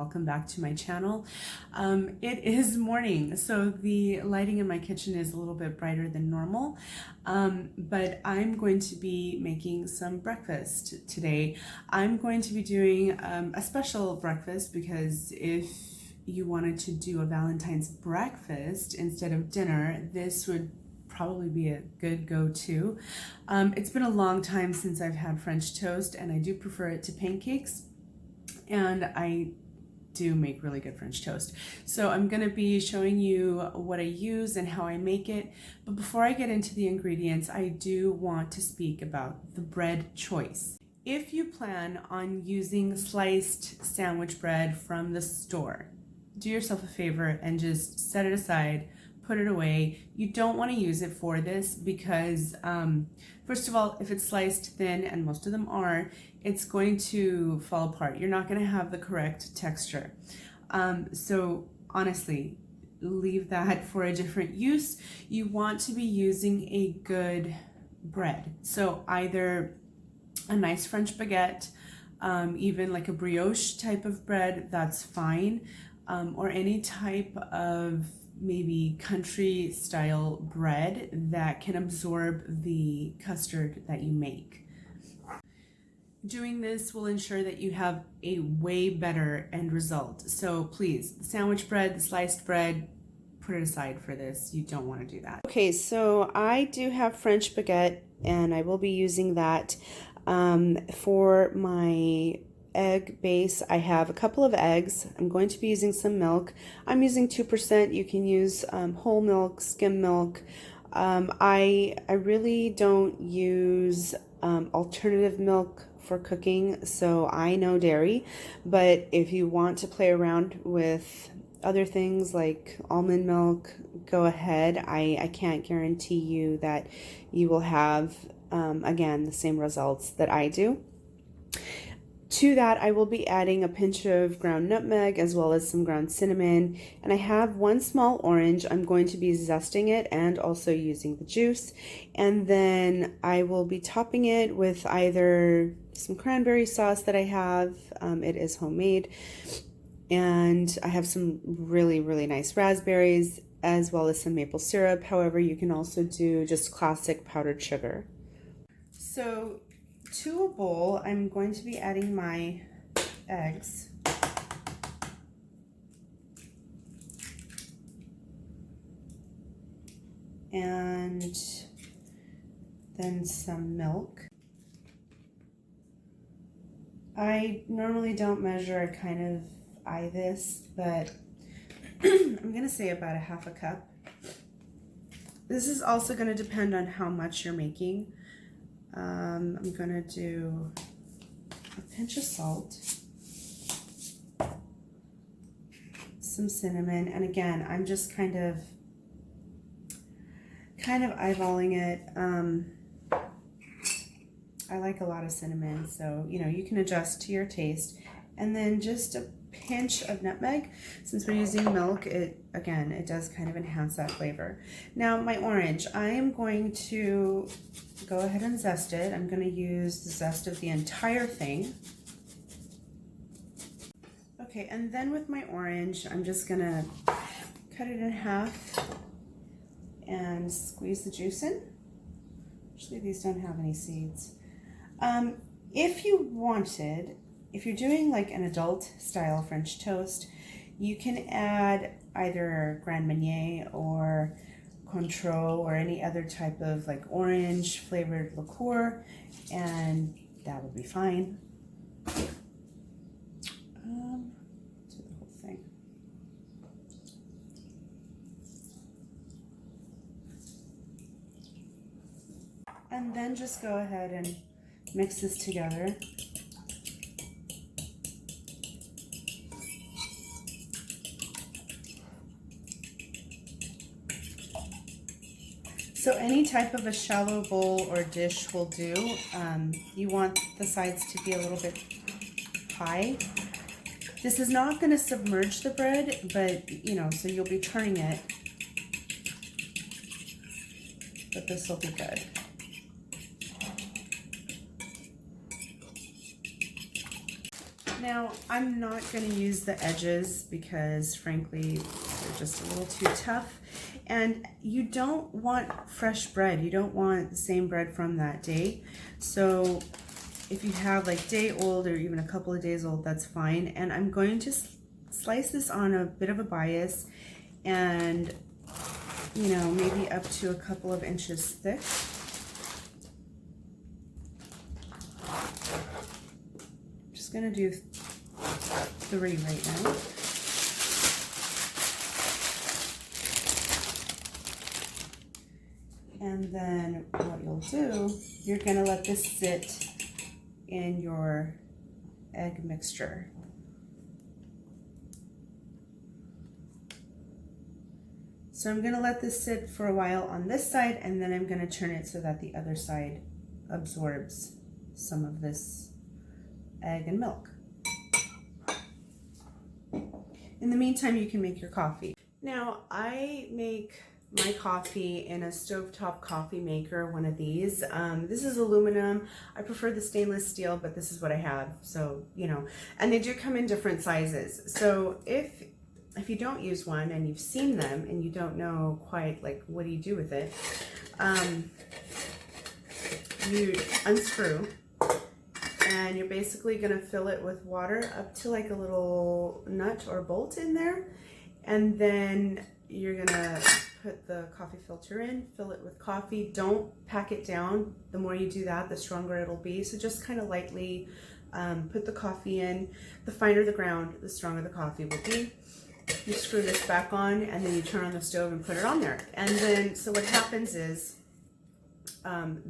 welcome back to my channel. It is morning, so the lighting in my kitchen is a little bit brighter than normal, but I'm going to be making some breakfast today. I'm going to be doing a special breakfast because if you wanted to do a Valentine's breakfast instead of dinner, this would probably be a good go-to. It's been a long time since I've had French toast, and I do prefer it to pancakes, and I do make really good French toast. So I'm going to be showing you what I use and how I make it. But before I get into the ingredients, I do want to speak about the bread choice. If you plan on using sliced sandwich bread from the store, do yourself a favor and just set it aside, put it away. You don't want to use it for this because first of all, if it's sliced thin, and most of them are, it's going to fall apart. You're not going to have the correct texture. So honestly, leave that for a different use. You want to be using a good bread. So either a nice French baguette, even like a brioche type of bread, that's fine, or any type of maybe country style bread that can absorb the custard that you make. Doing this will ensure that you have a way better end result. So please, the sandwich bread, the sliced bread, put it aside for this. You don't want to do that. Okay, so I do have French baguette, and I will be using that for my egg base. I have a couple of eggs. I'm going to be using some milk. I'm using 2%. You can use whole milk, skim milk. I really don't use alternative milk for cooking, so I know dairy, but if you want to play around with other things like almond milk, go ahead. I can't guarantee you that you will have, again, the same results that I do. To that, I will be adding a pinch of ground nutmeg as well as some ground cinnamon. And I have one small orange. I'm going to be zesting it and also using the juice. And then I will be topping it with either some cranberry sauce that I have. It is homemade. And I have some really, really nice raspberries as well as some maple syrup. However, you can also do just classic powdered sugar. So to a bowl, I'm going to be adding my eggs. And then some milk. I normally don't measure, I kind of eye this, but I'm going to say about a half a cup. This is also going to depend on how much you're making. I'm gonna do a pinch of salt, some cinnamon, and again, I'm just kind of eyeballing it. I like a lot of cinnamon, so you know, you can adjust to your taste. And then just a pinch of nutmeg. Since we're using milk, it does kind of enhance that flavor. Now my orange, I am going to go ahead and zest it. I'm going to use the zest of the entire thing. Okay, and then with my orange, I'm just going to cut it in half and squeeze the juice in. Actually, these don't have any seeds. If you wanted, if you're doing like an adult style French toast, you can add either Grand Marnier or Cointreau or any other type of like orange flavored liqueur, and that would be fine. Do the whole thing. And then just go ahead and mix this together. So any type of a shallow bowl or dish will do. You want the sides to be a little bit high. This is not going to submerge the bread, but you know, so you'll be turning it. But this will be good. Now, I'm not going to use the edges because frankly, they're just a little too tough. And you don't want fresh bread. You don't want the same bread from that day. So if you have like day old or even a couple of days old, that's fine. And I'm going to slice this on a bit of a bias and, you know, maybe up to a couple of inches thick. Just gonna do 3 right now. And then what you'll do, you're gonna let this sit in your egg mixture. So I'm gonna let this sit for a while on this side, and then I'm gonna turn it so that the other side absorbs some of this egg and milk. In the meantime, you can make your coffee. Now, I make my coffee in a stovetop coffee maker, one of these. This is aluminum. I prefer the stainless steel, but this is what I have. So, you know, and they do come in different sizes. So if you don't use one and you've seen them and you don't know quite like what do you do with it, you unscrew and you're basically gonna fill it with water up to like a little nut or bolt in there, and then you're gonna put the coffee filter in, fill it with coffee. Don't pack it down. The more you do that, the stronger it'll be. So just kind of lightly put the coffee in. The finer the ground, the stronger the coffee will be. You screw this back on and then you turn on the stove and put it on there. And then, so what happens is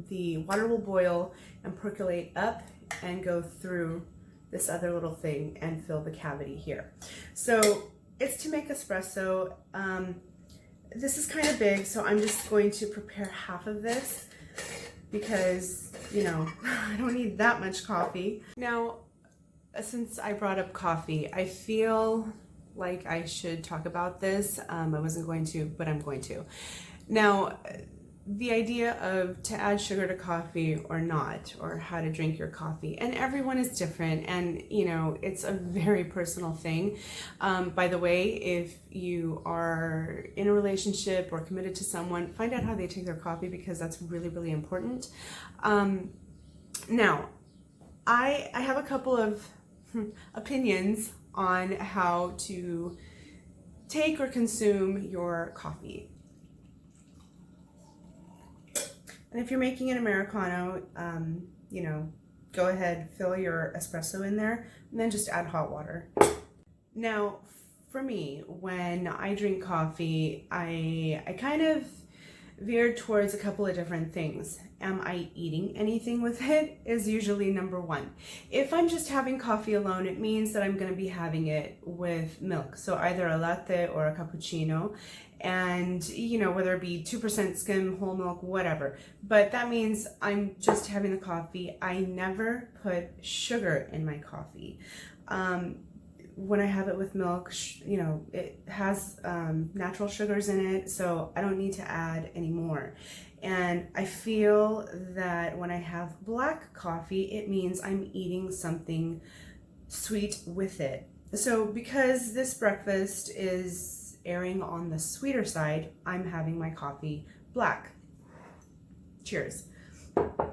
the water will boil and percolate up and go through this other little thing and fill the cavity here. So it's to make espresso. This is kind of big, so I'm just going to prepare half of this because, you know, I don't need that much coffee. Now, since I brought up coffee, I feel like I should talk about this. I wasn't going to, but I'm going to. Now, the idea of to add sugar to coffee or not, or how to drink your coffee, and everyone is different, and you know, it's a very personal thing. By the way, if you are in a relationship or committed to someone, find out how they take their coffee because that's really, really important. Now, I have a couple of opinions on how to take or consume your coffee. And if you're making an Americano, you know, go ahead, fill your espresso in there, and then just add hot water. Now, for me, when I drink coffee, I kind of veered towards a couple of different things. Am I eating anything with it is usually number one. If I'm just having coffee alone, it means that I'm going to be having it with milk. So either a latte or a cappuccino. And, you know, whether it be 2% skim, whole milk, whatever. But that means I'm just having the coffee. I never put sugar in my coffee. When I have it with milk, you know, it has natural sugars in it, so I don't need to add any more. And I feel that when I have black coffee, it means I'm eating something sweet with it. So because this breakfast is erring on the sweeter side, I'm having my coffee black. Cheers. The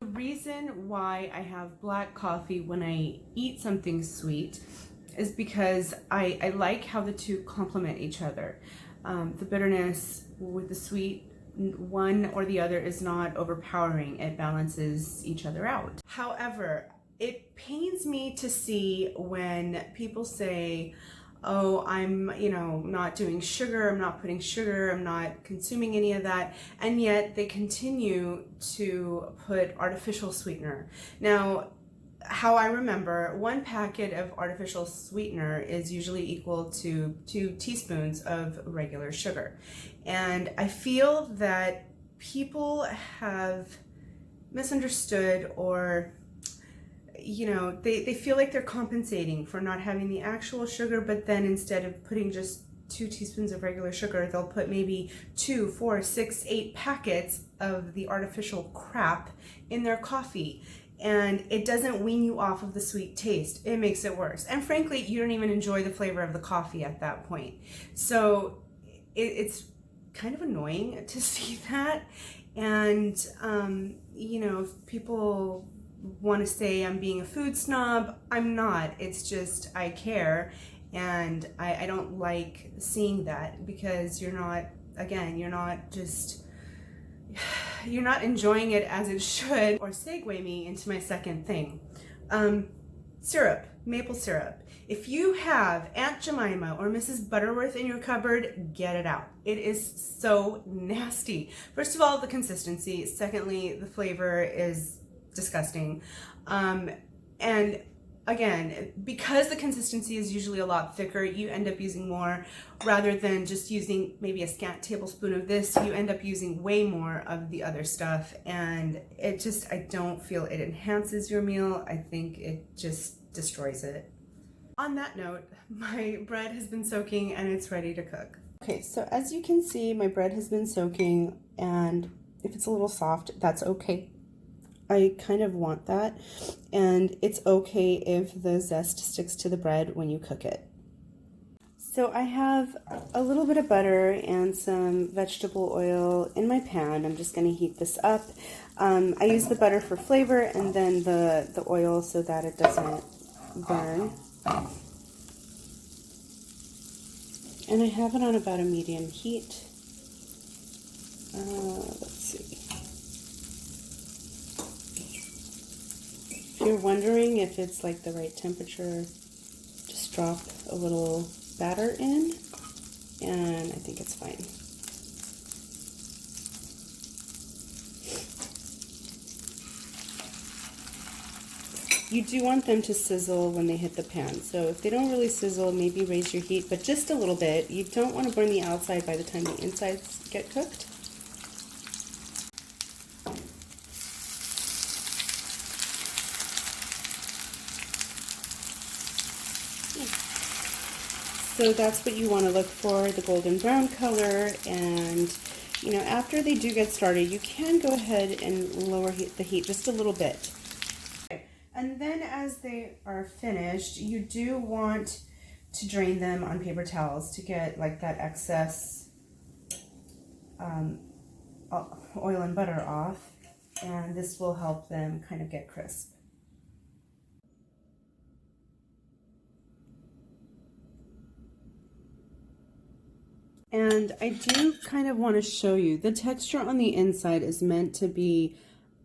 reason why I have black coffee when I eat something sweet is because I like how the two complement each other. The bitterness with the sweet, one or the other is not overpowering. It balances each other out. However, it pains me to see when people say, oh, I'm, you know, not doing sugar, I'm not putting sugar, I'm not consuming any of that, and yet they continue to put artificial sweetener. Now, how I remember, 1 packet of artificial sweetener is usually equal to 2 teaspoons of regular sugar. And I feel that people have misunderstood, or, you know, they feel like they're compensating for not having the actual sugar, but then instead of putting just 2 teaspoons of regular sugar, they'll put maybe 2, 4, 6, 8 packets of the artificial crap in their coffee. and it doesn't wean you off of the sweet taste. It makes it worse. And frankly, you don't even enjoy the flavor of the coffee at that point. So it's kind of annoying to see that. And, you know, if people want to say I'm being a food snob, I'm not. It's just I care, and I don't like seeing that, because you're not, again, you're not enjoying it as it should. Or segue me into my second thing. Syrup, maple syrup. If you have Aunt Jemima or Mrs. Butterworth in your cupboard, get it out. It is so nasty. First of all, the consistency. Secondly, the flavor is disgusting. And again, because the consistency is usually a lot thicker, you end up using more rather than just using maybe a scant tablespoon of this. You end up using way more of the other stuff, and it just, I don't feel it enhances your meal. I think it just destroys it. On that note, my bread has been soaking and it's ready to cook. Okay, so as you can see, my bread has been soaking, and if it's a little soft, that's okay. I kind of want that, and it's okay if the zest sticks to the bread when you cook it. So I have a little bit of butter and some vegetable oil in my pan. I'm just going to heat this up. I use the butter for flavor, and then the oil so that it doesn't burn. And I have it on about a medium heat. Let's see. If you're wondering if it's like the right temperature, just drop a little batter in, and I think it's fine. You do want them to sizzle when they hit the pan. So if they don't really sizzle, maybe raise your heat, but just a little bit. You don't want to burn the outside by the time the insides get cooked. So that's what you want to look for, the golden brown color. And you know, after they do get started, you can go ahead and lower the heat just a little bit. And then as they are finished, you do want to drain them on paper towels to get like that excess oil and butter off, and this will help them kind of get crisp. And I do kind of want to show you, the texture on the inside is meant to be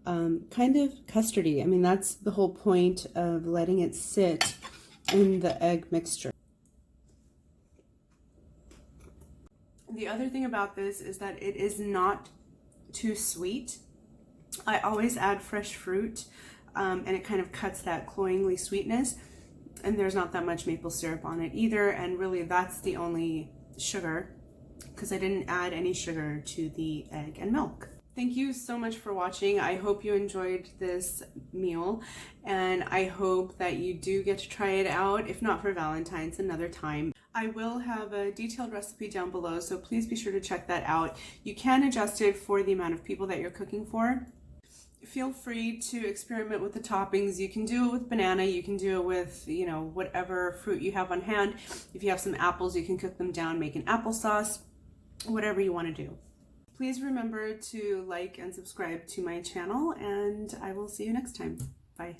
kind of custardy. I mean, that's the whole point of letting it sit in the egg mixture. The other thing about this is that it is not too sweet. I always add fresh fruit, and it kind of cuts that cloyingly sweetness, and there's not that much maple syrup on it either, and really that's the only sugar, because I didn't add any sugar to the egg and milk. Thank you so much for watching. I hope you enjoyed this meal, and I hope that you do get to try it out, if not for Valentine's, another time. I will have a detailed recipe down below, so please be sure to check that out. You can adjust it for the amount of people that you're cooking for. Feel free to experiment with the toppings. You can do it with banana, you can do it with, you know, whatever fruit you have on hand. If you have some apples, you can cook them down, make an applesauce, whatever you want to do. Please remember to like and subscribe to my channel, and I will see you next time. Bye.